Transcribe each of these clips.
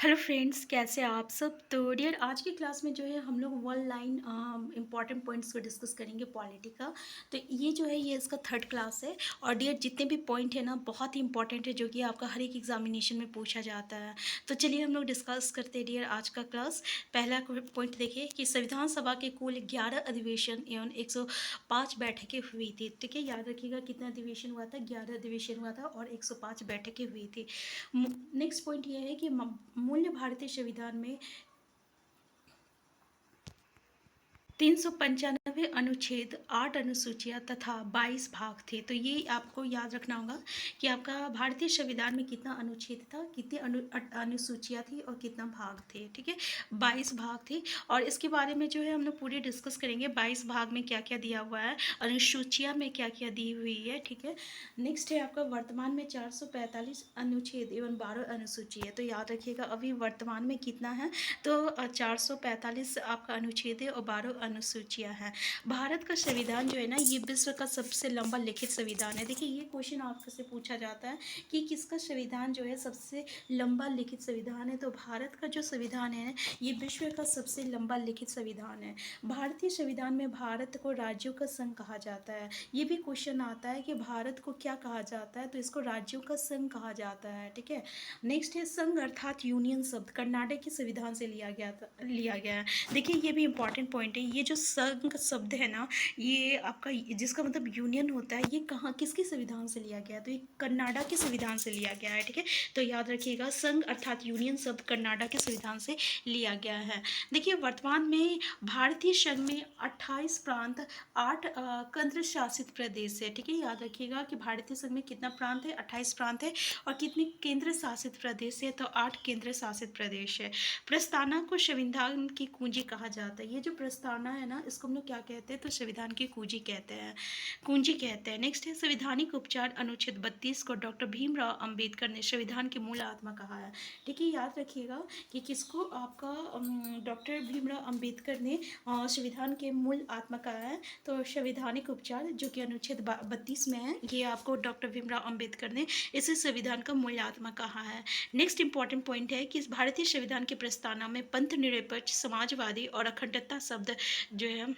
Hello friends, कैसे हैं आप सब। तो डियर, आज की क्लास में जो है हम लोग वन लाइन इंपॉर्टेंट पॉइंट्स को डिस्कस करेंगे पॉलिटी का। तो ये जो है ये इसका थर्ड क्लास है। और डियर, जितने भी पॉइंट है ना बहुत ही इंपॉर्टेंट है, जो कि आपका हर एक एग्जामिनेशन में पूछा जाता है। तो चलिए हम लोग डिस्कस करते हैं डियर आज का क्लास। पहला पॉइंट देखिए कि संविधान सभा के कुल 11 अधिवेशन एवं 105 बैठकें हुई थी। ठीक है, याद रखिएगा कितना अधिवेशन हुआ था, 11 अधिवेशन हुआ था और 105 बैठकें हुई थी। नेक्स्ट पॉइंट ये है कि मूल्य भारतीय संविधान में 395 अनुच्छेद, 8 अनुसूचियाँ तथा 22 भाग थे। तो ये आपको याद रखना होगा कि आपका भारतीय संविधान में कितना अनुच्छेद था, कितनी अनुसूचियाँ थी और कितना भाग थे। ठीक है, 22 भाग थे। और इसके बारे में जो है हम लोग पूरे डिस्कस करेंगे, 22 भाग में क्या क्या दिया हुआ है, अनुसूचियाँ में क्या क्या दी हुई है। ठीक है, नेक्स्ट है आपका वर्तमान में 445 अनुच्छेद एवं 12 अनुसूची है। तो याद रखिएगा अभी वर्तमान में कितना है, तो 445 आपका अनुच्छेद है और 12 अनुसूचियाँ हैं। भारत का संविधान जो है ना ये विश्व का सबसे लंबा लिखित संविधान है। देखिए ये क्वेश्चन आपसे पूछा जाता है कि किसका संविधान जो है सबसे लंबा लिखित संविधान है। तो भारत का जो संविधान है ये विश्व का सबसे लंबा लिखित संविधान है। भारतीय संविधान में भारत को राज्यों का संघ कहा जाता है। ये भी क्वेश्चन आता है कि भारत को क्या कहा जाता है, तो इसको राज्यों का संघ कहा जाता है। ठीक है, नेक्स्ट है संघ अर्थात यूनियन शब्द कर्नाटक के संविधान से लिया गया है। देखिए ये भी इंपॉर्टेंट पॉइंट है, ये जो संघ शब्द है ना ये आपका जिसका मतलब यूनियन होता है, ये कहाँ किसके संविधान से लिया गया है, तो ये कर्नाटक के संविधान से लिया गया है। ठीक है, तो याद रखिएगा संघ अर्थात यूनियन शब्द कर्नाटक के संविधान से लिया गया है। देखिए वर्तमान में भारतीय संघ में 28 प्रांत, 8 केंद्र शासित प्रदेश है। ठीक है, याद रखिएगा कि भारतीय संघ में कितना प्रांत है, 28 प्रांत है और कितने केंद्र शासित प्रदेश है, तो 8 केंद्र शासित प्रदेश है। प्रस्तावना को संविधान की कुंजी कहा जाता है। ये जो प्रस्तावना है ना इसको हम लोग क्या कहते हैं, तो संविधान की कुंजी कहते हैं, कुंजी कहते हैं। नेक्स्ट है संवैधानिक उपचार अनुच्छेद 32 को डॉक्टर भीमराव अंबेडकर ने संविधान की मूल आत्मा कहा है। ठीक है, याद रखिएगा कि किसको आपका डॉक्टर भीमराव अंबेडकर ने संविधान के मूल आत्मा कहा है। तो संवैधानिक उपचार जो कि अनुच्छेद 32 में है, ये आपको डॉक्टर भीमराव अंबेडकर ने इसे संविधान का मूल आत्मा कहा है। नेक्स्ट इंपॉर्टेंट पॉइंट है कि इस भारतीय संविधान की प्रस्तावना में पंथ निरपेक्ष, समाजवादी और अखंडता शब्द जो है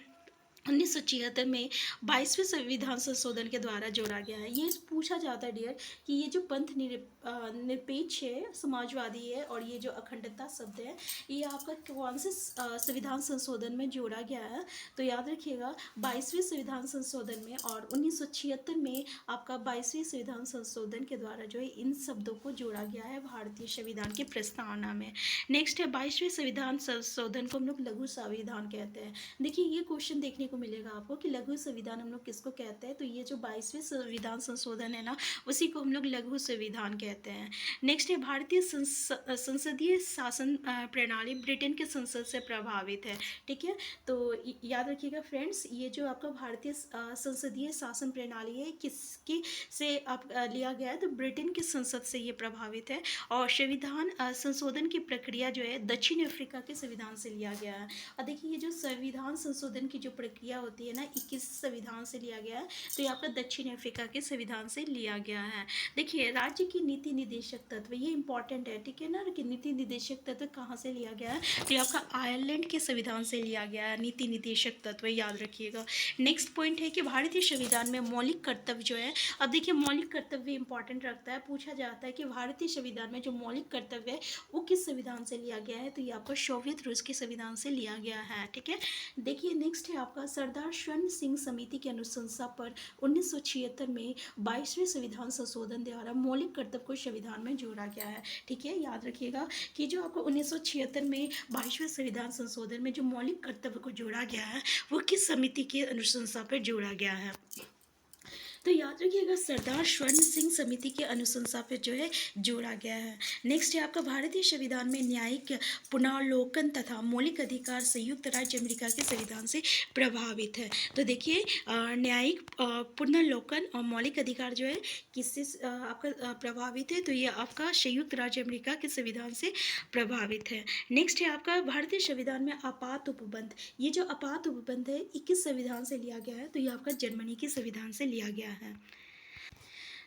1976 में 22वें संविधान संशोधन के द्वारा जोड़ा गया है। ये पूछा जाता है डियर कि ये जो पंथ निरपेक्ष है, समाजवादी है और ये जो अखंडता शब्द है ये आपका कौन से संविधान संशोधन में जोड़ा गया है। तो याद रखिएगा 22वें संविधान संशोधन में और 1976 में आपका 22वें संविधान संशोधन के द्वारा जो है इन शब्दों को जोड़ा गया है भारतीय संविधान की प्रस्तावना में। नेक्स्ट है 22वें संविधान संशोधन को हम लोग लघु संविधान कहते हैं। देखिए ये क्वेश्चन देखने को मिलेगा आपको कि लघु संविधान हम लोग किसको कहते हैं, तो ये जो 22वें संविधान संशोधन है ना उसी को हम लोग लघु संविधान कहते हैं। नेक्स्ट है भारतीय संसदीय शासन प्रणाली ब्रिटेन के संसद से प्रभावित है। ठीक है, तो याद रखिएगा फ्रेंड्स ये जो आपका भारतीय संसदीय शासन प्रणाली है किसकी से आप लिया गया है, तो ब्रिटेन के संसद से ये प्रभावित है। और संविधान संशोधन की प्रक्रिया जो है दक्षिण अफ्रीका के संविधान से लिया गया है। और देखिए ये जो संविधान संशोधन की जो प्रक्रिया होती है ना 21 संविधान से लिया गया है, तो ये आपका दक्षिण अफ्रीका के संविधान से लिया गया है। देखिए राज्य की नीति निदेशक तत्व ये इंपॉर्टेंट है। ठीक है ना, कि नीति निदेशक तत्व कहाँ से लिया गया है, तो ये आपका आयरलैंड के संविधान से लिया गया है नीति निदेशक तत्व, याद रखिएगा। नेक्स्ट पॉइंट है कि भारतीय संविधान में मौलिक कर्तव्य जो है, अब देखिए मौलिक कर्तव्य इंपॉर्टेंट रखता है, पूछा जाता है कि भारतीय संविधान में जो मौलिक कर्तव्य है वो किस संविधान से लिया गया है, तो ये आपका सोवियत रूस के संविधान से लिया गया है। ठीक है, देखिए नेक्स्ट है आपका सरदार स्वर्ण सिंह समिति की अनुशंसा पर 1976 में 22वें संविधान संशोधन द्वारा मौलिक कर्तव्य को संविधान में जोड़ा गया है। ठीक है, याद रखिएगा कि जो आपको 1976 में 22वें संविधान संशोधन में जो मौलिक कर्तव्य को जोड़ा गया है वो किस समिति की अनुशंसा पर जोड़ा गया है, तो याद रखिएगा सरदार स्वर्ण सिंह समिति के अनुशंसा पे जो है जोड़ा गया है। नेक्स्ट है आपका भारतीय संविधान में न्यायिक पुनर्लोकन तथा मौलिक अधिकार संयुक्त राज्य अमेरिका के संविधान से प्रभावित है। तो देखिए न्यायिक पुनर्लोकन और मौलिक अधिकार जो है किससे आपका प्रभावित है, तो ये आपका संयुक्त राज्य अमेरिका के संविधान से प्रभावित है। नेक्स्ट है आपका भारतीय संविधान में आपात उपबंध, ये जो आपात उपबंध है 21 संविधान से लिया गया है, तो ये आपका जर्मनी के संविधान से लिया गया है।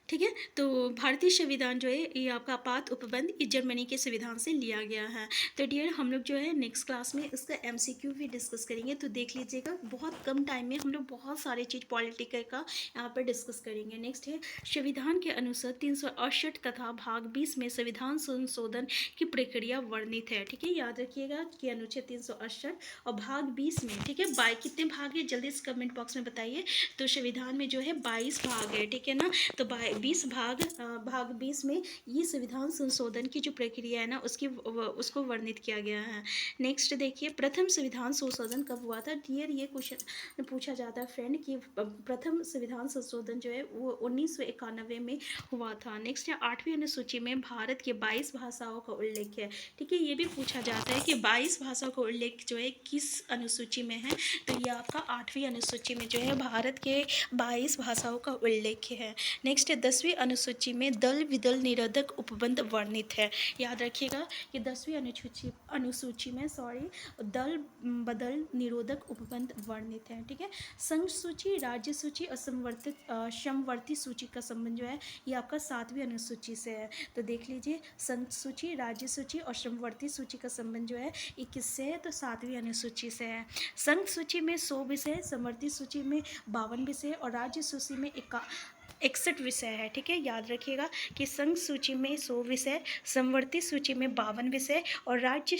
ठीक है। तो भारतीय संविधान जो है ये आपका आपात उपबंध ये जर्मनी के संविधान से लिया गया है। तो डियर हम लोग जो है नेक्स्ट क्लास में इसका एमसीक्यू भी डिस्कस करेंगे, तो देख लीजिएगा बहुत कम टाइम में हम लोग बहुत सारे चीज़ पॉलिटिकल का यहाँ पर डिस्कस करेंगे। नेक्स्ट है संविधान के अनुसार 368 तथा भाग 20 में संविधान संशोधन की प्रक्रिया वर्णित है। ठीक है, याद रखिएगा कि अनुच्छेद 368 और भाग 20 में, ठीक है, कितने भाग है जल्दी से कमेंट बॉक्स में बताइए। तो संविधान में जो है 22 भाग है, ठीक है ना। तो 20 भाग 20 में ये संविधान संशोधन की जो प्रक्रिया है ना उसको वर्णित किया गया है। नेक्स्ट देखिए प्रथम संविधान संशोधन कब हुआ था। डियर ये क्वेश्चन पूछा जाता है फ्रेंड कि प्रथम संविधान संशोधन जो है वो 1991 में हुआ था। नेक्स्ट है 8वीं अनुसूची में भारत के 22 भाषाओं का उल्लेख है। ठीक है, ये भी पूछा जाता है कि 22 भाषाओं का उल्लेख जो है किस अनुसूची में है। तो ये आपका 8वीं अनुसूची में जो है भारत के 22 भाषाओं का उल्लेख है। नेक्स्ट है 10वीं अनुसूची में दल विदल निरोधक उपबंध वर्णित है। याद रखिएगा कि 10वीं अनुसूची में दल बदल निरोधक उपबंध वर्णित है। ठीक है, संघ सूची, राज्य सूची और समवर्ती सूची का संबंध जो है ये आपका 7वीं अनुसूची से है। तो देख लीजिए संघ सूची, राज्य सूची और समवर्ती सूची का संबंध जो है ये किससे है, तो 7वीं अनुसूची से है। संघ सूची में 100 विषय, समवर्ती सूची में 52 विषय और राज्य सूची में 61 विषय है। ठीक है, याद रखिएगा कि संघ सूची में 100 विषय, समवर्ती सूची में 52 विषय और राज्य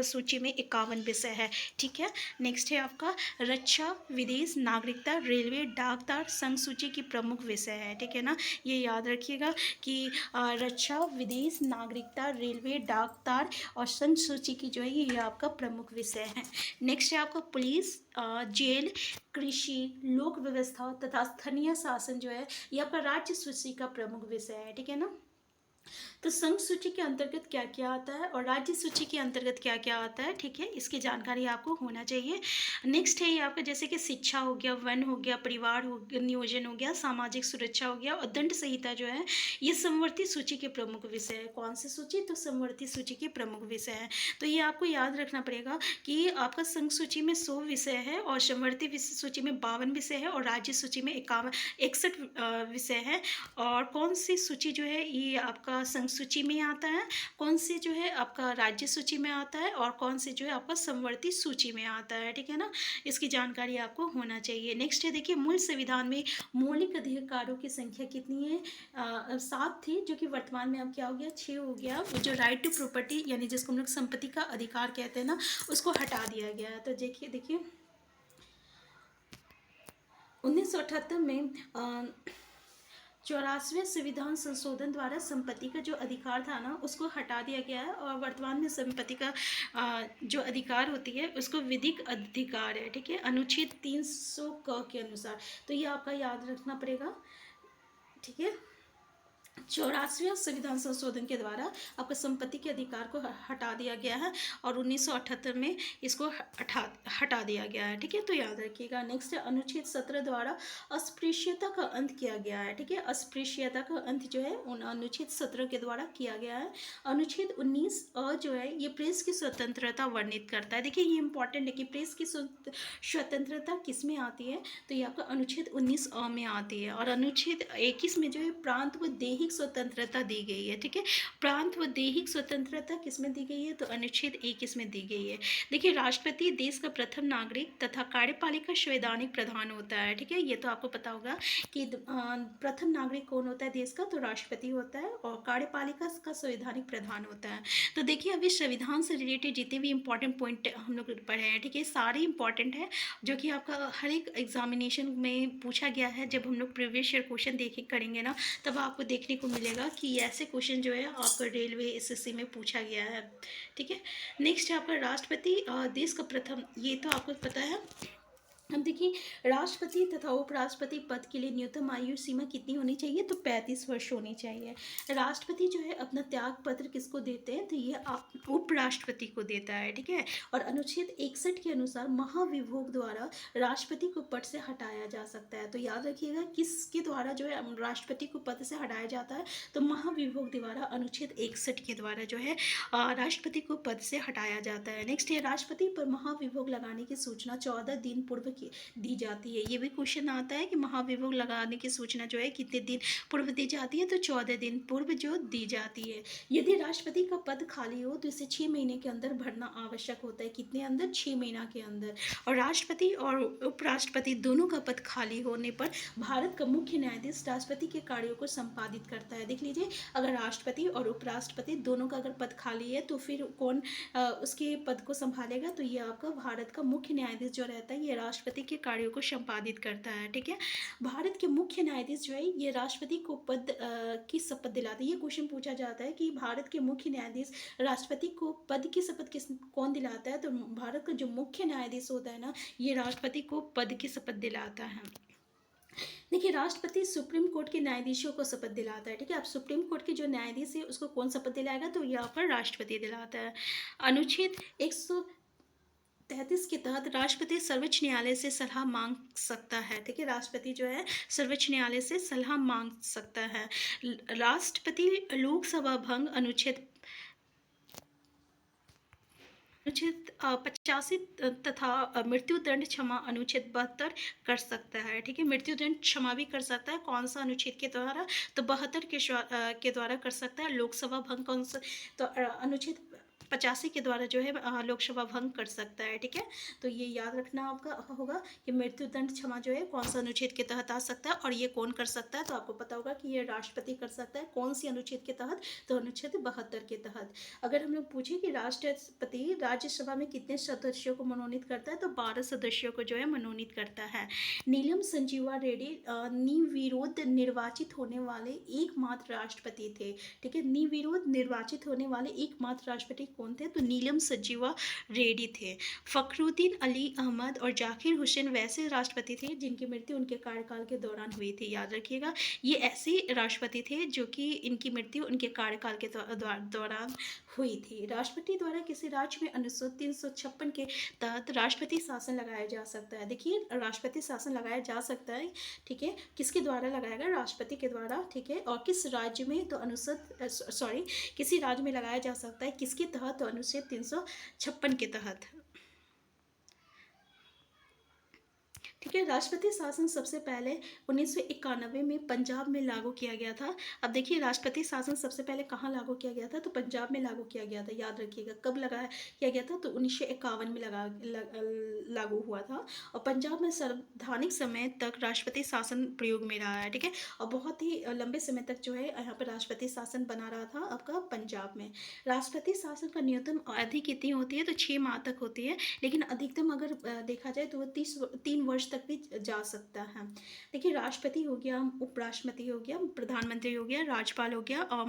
सूची में 51 विषय है। ठीक है, नेक्स्ट है आपका रक्षा, विदेश, नागरिकता, रेलवे, डाकतार संघ सूची की प्रमुख विषय है। ठीक है ना, ये याद रखिएगा कि रक्षा, विदेश, नागरिकता, रेलवे, डाकतार और संघ सूची की जो है ये आपका प्रमुख विषय है। नेक्स्ट है आपका पुलिस, जेल, कृषि, लोक व्यवस्था तथा स्थानीय शासन जो है ये आपका राज्य सूची का प्रमुख विषय है। ठीक है ना। तो संघ सूची के अंतर्गत क्या क्या आता है और राज्य सूची के अंतर्गत क्या क्या आता है, ठीक है, इसकी जानकारी आपको होना चाहिए। नेक्स्ट है ये आपका जैसे कि शिक्षा हो गया, वन हो गया, परिवार हो गया, नियोजन हो गया, सामाजिक सुरक्षा हो गया और दंड संहिता जो है ये समवर्ती सूची के प्रमुख विषय है। कौन सी सूची, तो समवर्ती सूची के प्रमुख विषय है। तो ये आपको याद रखना पड़ेगा कि आपका संघ सूची में 100 विषय है और समवर्ती सूची में 52 विषय है और राज्य सूची में 61 विषय है। और कौन सी सूची जो है ये आपका संघ सूची में आता है, कौन सी जो है आपका राज्य सूची में आता है और कौन सी जो है आपका समवर्ती सूची में आता है। ठीक है ना, इसकी जानकारी आपको होना चाहिए। नेक्स्ट है देखिए मूल संविधान में मौलिक अधिकारों की संख्या कितनी है, 7 थी, जो कि वर्तमान में अब क्या हो गया, 6 हो गया। जो राइट टू प्रॉपर्टी यानी जिसको हम लोग संपत्ति का अधिकार कहते हैं ना उसको हटा दिया गया है। तो देखिए 1978 में 84वें संविधान संशोधन द्वारा संपत्ति का जो अधिकार था ना उसको हटा दिया गया है और वर्तमान में संपत्ति का जो अधिकार होती है उसको विधिक अधिकार है। ठीक है, अनुच्छेद 300 क के अनुसार। तो ये आपका याद रखना पड़ेगा। ठीक है, 84वें संविधान संशोधन के द्वारा आपका संपत्ति के अधिकार को हटा दिया गया है और 1978 में इसको हटा दिया गया है। ठीक है, तो याद रखिएगा। नेक्स्ट है अनुच्छेद 17 द्वारा अस्पृश्यता का अंत किया गया है। ठीक है, अस्पृश्यता का अंत जो है अनुच्छेद 17 के द्वारा किया गया है। अनुच्छेद 19 जो है ये प्रेस की स्वतंत्रता वर्णित करता है। देखिए ये इंपॉर्टेंट है कि प्रेस की स्वतंत्रता किस में आती है, तो ये आपका अनुच्छेद 19 में आती है। और अनुच्छेद 21 में जो है प्रांत व देहिक स्वतंत्रता दी गई है। ठीक है, प्रांत व देहिक स्वतंत्रता किसमें दी गई है, तो अनुच्छेद 21 में दी गई है। देखिए राष्ट्रपति देश का प्रथम नागरिक तथा कार्यपालिका संवैधानिक प्रधान होता है। ठीक है, ये तो आपको पता होगा कि प्रथम नागरिक कौन होता है देश का, तो राष्ट्रपति होता है और कार्यपालिका का संवैधानिक प्रधान होता है। तो देखिए अभी संविधान से रिलेटेड जितने भी इंपॉर्टेंट पॉइंट हम लोग पढ़े हैं, ठीक है, सारे इंपॉर्टेंट है जो कि आपका हर एक एग्जामिनेशन में पूछा गया है। जब हम लोग प्रीवियस ईयर क्वेश्चन करेंगे ना तब आपको देखने को मिलेगा कि ऐसे क्वेश्चन जो है आपका रेलवे एसएससी में पूछा गया है। ठीक है, नेक्स्ट है आपका राष्ट्रपति देश का प्रथम, ये तो आपको पता है। अब देखिए राष्ट्रपति तथा उपराष्ट्रपति पद के लिए न्यूनतम आयु सीमा कितनी होनी चाहिए, तो 35 वर्ष होनी चाहिए। राष्ट्रपति जो है अपना त्याग पत्र किसको देते हैं, तो ये उपराष्ट्रपति को देता है। ठीक है, और अनुच्छेद 61 के अनुसार महाभियोग द्वारा राष्ट्रपति को पद से हटाया जा सकता है। तो याद रखिएगा किसके द्वारा जो है राष्ट्रपति को पद से हटाया जाता है, तो महाभियोग द्वारा अनुच्छेद 61 के द्वारा जो है राष्ट्रपति को पद से हटाया जाता है। नेक्स्ट है राष्ट्रपति पर महाभियोग लगाने की सूचना 14 दिन पूर्व दी जाती है। ये भी क्वेश्चन आता है कि महाभियोग लगाने की सूचना जो है कितने दिन पूर्व दी जाती है, तो 14 दिन पूर्व जो दी जाती है। यदि राष्ट्रपति का पद खाली हो तो इसे 6 महीने के अंदर भरना आवश्यक होता है। कितने अंदर? 6 महीना के अंदर। और राष्ट्रपति और उपराष्ट्रपति दोनों का पद खाली होने पर भारत का मुख्य न्यायाधीश राष्ट्रपति के कार्यों को संपादित करता है। देख लीजिए, अगर राष्ट्रपति और उपराष्ट्रपति दोनों का अगर पद खाली है तो फिर कौन उसके पद को संभालेगा? तो ये आपका भारत का मुख्य न्यायाधीश जो रहता है ये राष्ट्रपति के कार्यों को संपादित करता है। ठीक है, भारत के मुख्य न्यायाधीश जो है ये राष्ट्रपति को पद की शपथ दिलाते हैं। ये क्वेश्चन पूछा जाता है कि भारत के मुख्य न्यायाधीश राष्ट्रपति को पद की शपथ कौन दिलाता है? तो भारत का जो मुख्य न्यायाधीश होता है ना, ये राष्ट्रपति को पद की शपथ दिलाता है। देखिए, राष्ट्रपति सुप्रीम कोर्ट के न्यायाधीशों को शपथ दिलाता है। ठीक है, अब सुप्रीम कोर्ट के जो न्यायाधीश है उसको कौन शपथ दिलाएगा? तो यहाँ पर राष्ट्रपति दिलाता है। अनुच्छेद 133 के तहत राष्ट्रपति सर्वोच्च न्यायालय से सलाह मांग सकता है। ठीक है, राष्ट्रपति जो है सर्वोच्च न्यायालय से सलाह मांग सकता है। राष्ट्रपति लोकसभा भंग अनुच्छेद 85 तथा मृत्यु दंड क्षमा अनुच्छेद 72 कर सकता है। ठीक है, मृत्यु दंड क्षमा भी कर सकता है। कौन सा अनुच्छेद के द्वारा? तो 72 के द्वारा कर सकता है। लोकसभा भंग कौन सा? तो अनुच्छेद 85 के द्वारा जो है लोकसभा भंग कर सकता है। ठीक है, तो ये याद रखना आपका होगा कि मृत्यु दंड क्षमा जो है कौन सा अनुच्छेद के तहत आ सकता है और ये कौन कर सकता है? तो आपको पता होगा कि ये राष्ट्रपति कर सकता है। कौन सी अनुच्छेद के तहत? तो अनुच्छेद 72 के तहत। अगर हम लोग पूछे कि राष्ट्रपति राज्यसभा में कितने सदस्यों को मनोनीत करता है, तो 12 सदस्यों को जो है मनोनीत करता है। नीलम संजीवा रेड्डी निर्विरोध निर्वाचित होने वाले एकमात्र राष्ट्रपति थे। ठीक है, निर्विरोध निर्वाचित होने वाले एकमात्र राष्ट्रपति कौन थे? तो नीलम संजीवा रेड्डी थे। फखरुद्दीन अली अहमद और जाकिर हुसैन वैसे राष्ट्रपति थे जिनकी मृत्यु उनके कार्यकाल के दौरान हुई थी। याद रखिएगा, ये ऐसे राष्ट्रपति थे जो कि इनकी मृत्यु उनके कार्यकाल के दौरान हुई थी। राष्ट्रपति द्वारा किसी राज्य में अनुच्छेद 356 के तहत राष्ट्रपति शासन लगाया जा सकता है। देखिए, राष्ट्रपति शासन लगाया जा सकता है। ठीक है, किसके द्वारा लगाएगा? राष्ट्रपति के द्वारा। ठीक है, और किस राज्य में? तो अनुच्छेद किसी राज्य में लगाया जा सकता है। किसके तहत? तो अनुच्छेद 356 के तहत। ठीक है, राष्ट्रपति शासन सबसे पहले 1991 में पंजाब में लागू किया गया था। अब देखिए, राष्ट्रपति शासन सबसे पहले कहाँ लागू किया गया था? तो पंजाब में लागू किया गया था। याद रखिएगा, कब लगाया किया गया था? तो 1951 में लागू हुआ था। और पंजाब में संवैधानिक समय तक राष्ट्रपति शासन प्रयोग में रहा है। ठीक है, और बहुत ही लंबे समय तक जो है यहाँ पर राष्ट्रपति शासन बना रहा था आपका पंजाब में। राष्ट्रपति शासन का न्यूनतम अवधि कितनी होती है? तो 6 माह तक होती है, लेकिन अधिकतम अगर देखा जाए तो वो 3 वर्ष तक भी जा सकता है। देखिए, राष्ट्रपति हो गया, उपराष्ट्रपति हो गया, प्रधानमंत्री हो गया, राज्यपाल हो गया और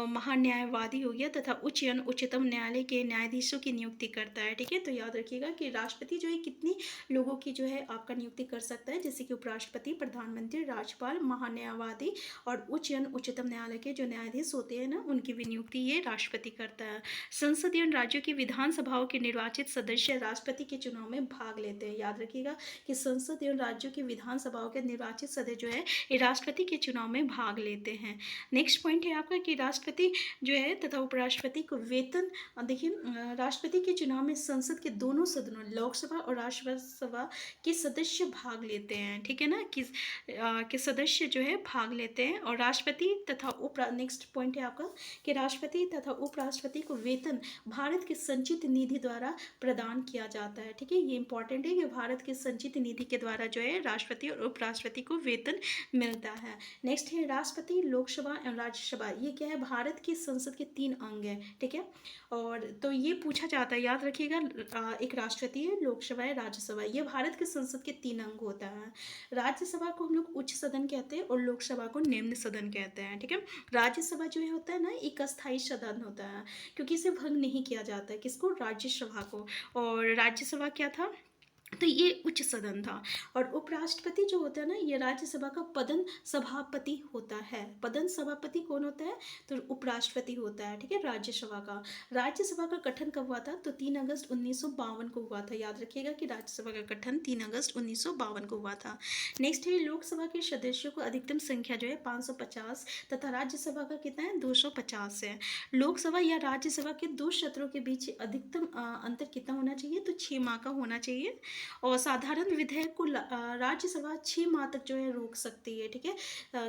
महान्यायवादी हो गया तथा उच्चतम न्यायालय के न्यायाधीशों की नियुक्ति करता है। ठीक है, तो याद रखिएगा कि राष्ट्रपति जो है कितनी लोगों की जो है आपका नियुक्ति कर सकता है, जैसे कि उपराष्ट्रपति, प्रधानमंत्री, राज्यपाल, महान्यायवादी और उच्चतम न्यायालय के जो न्यायाधीश होते हैं ना, उनकी भी नियुक्ति ये राष्ट्रपति करता है। संसदीय राज्यों की विधानसभाओं के निर्वाचित सदस्य राष्ट्रपति के चुनाव में भाग लेते हैं। याद रखिएगा कि संसद एवं राज्यों की विधानसभाओं के निर्वाचित सदस्य जो है ये राष्ट्रपति के चुनाव में भाग लेते हैं। नेक्स्ट पॉइंट है आपका कि राष्ट्रपति जो है तथा उपराष्ट्रपति को वेतन। देखिए, राष्ट्रपति के चुनाव में संसद के दोनों सदनों, लोकसभा और राज्यसभा के सदस्य भाग लेते हैं। ठीक है ना, कि सदस्य जो है भाग लेते हैं। और राष्ट्रपति तथा नेक्स्ट पॉइंट है आपका कि राष्ट्रपति तथा उपराष्ट्रपति को वेतन भारत के संचित निधि द्वारा प्रदान किया जाता है। ठीक है, ये इंपॉर्टेंट है कि भारत के संचित निधि के द्वारा जो है राष्ट्रपति और उपराष्ट्रपति को वेतन मिलता है। नेक्स्ट है राष्ट्रपति, लोकसभा एवं राज्यसभा। ये क्या है? भारत की संसद के 3 अंग है। ठीक है, और तो ये पूछा जाता है, याद रखिएगा, एक राष्ट्रपति है, लोकसभा है, राज्यसभा। ये भारत के संसद के 3 अंग होता है। राज्यसभा को हम लोग उच्च सदन कहते हैं और लोकसभा को निम्न सदन कहते हैं। ठीक है, राज्यसभा जो है होता है ना, एक अस्थायी सदन होता है क्योंकि इसे भंग नहीं किया जाता है। किसको? राज्यसभा को। और राज्यसभा क्या था? तो ये उच्च सदन था। और उपराष्ट्रपति जो होता है ना, ये राज्यसभा का पदन सभापति होता है। पदन सभापति कौन होता है? तो उपराष्ट्रपति होता है। ठीक है, राज्यसभा का। राज्यसभा का गठन कब हुआ था? तो 3 अगस्त 1952 को हुआ था। याद रखिएगा कि राज्यसभा का गठन 3 अगस्त 1952 को हुआ था। नेक्स्ट है लोकसभा के सदस्यों को अधिकतम संख्या जो है 550 तथा राज्यसभा का कितना है? 250 है। लोकसभा या राज्यसभा के 2 सत्रों के बीच अधिकतम अंतर कितना होना चाहिए? तो 6 माह का होना चाहिए। और साधारण विधेयक को राज्यसभा 6 माह तक जो है रोक सकती है, ठीक है।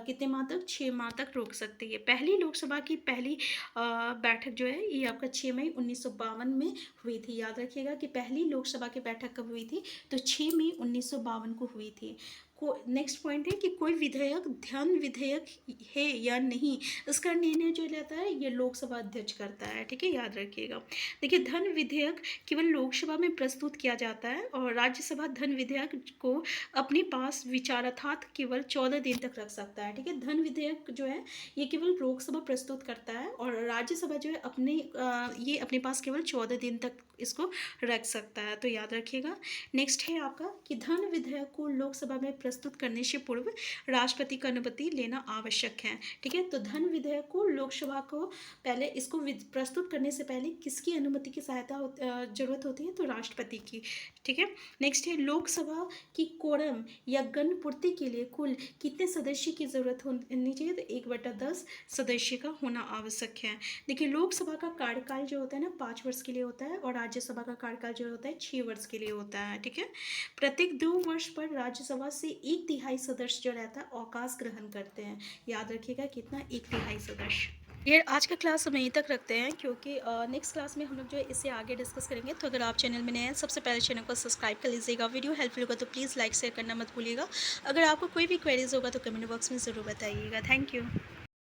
कितने माह तक? 6 माह तक रोक सकती है। पहली लोकसभा की पहली बैठक जो है ये आपका 6 मई 1952 में हुई थी। याद रखिएगा कि पहली लोकसभा की बैठक कब हुई थी? तो 6 मई 1952 को हुई थी। नेक्स्ट पॉइंट है कि कोई विधेयक धन विधेयक है या नहीं, इसका निर्णय जो लेता है ये लोकसभा अध्यक्ष करता है, ठीक है, याद रखिएगा। देखिए, धन विधेयक केवल लोकसभा में प्रस्तुत किया जाता है और राज्यसभा धन विधेयक को अपने पास विचारार्थ केवल 14 दिन तक रख सकता है, ठीक है। धन विधेयक जो है ये केवल लोकसभा प्रस्तुत करता है और राज्यसभा जो है ये अपने पास केवल 14 दिन तक इसको रख सकता है, तो याद रखिएगा। नेक्स्ट है आपका कि धन विधेयक को लोकसभा में प्रस्तुत करने से पूर्व राष्ट्रपति का अनुमति लेना आवश्यक है, ठीक है। तो धन विधेयक को लोकसभा को पहले इसको प्रस्तुत करने से पहले किसकी अनुमति की जरूरत होती है? तो राष्ट्रपति की, ठीक है। नेक्स्ट है लोकसभा की कोरम या गणपूर्ति के लिए कुल कितने सदस्य की जरूरत होनी चाहिए? तो 1/10 सदस्य का होना आवश्यक है। देखिए, लोकसभा का कार्यकाल जो होता है ना 5 वर्ष के लिए होता है और राज्यसभा का कार्यकाल जो होता है 6 वर्ष के लिए होता है, ठीक है। प्रत्येक 2 वर्ष पर राज्यसभा से 1/3 सदस्य जो रहता है अवकाश ग्रहण करते हैं। याद रखिएगा कितना? 1/3 सदस्य। ये आज का क्लास हम यहीं तक रखते हैं क्योंकि नेक्स्ट क्लास में हम लोग जो है इससे आगे डिस्कस करेंगे। तो अगर आप चैनल में नए हैं सबसे पहले चैनल को सब्सक्राइब कर लीजिएगा। वीडियो हेल्पफुल होगा तो प्लीज़ लाइक शेयर करना मत भूलिएगा। अगर आपको कोई भी क्वेरीज होगा तो कमेंट बॉक्स में ज़रूर बताइएगा। Thank you.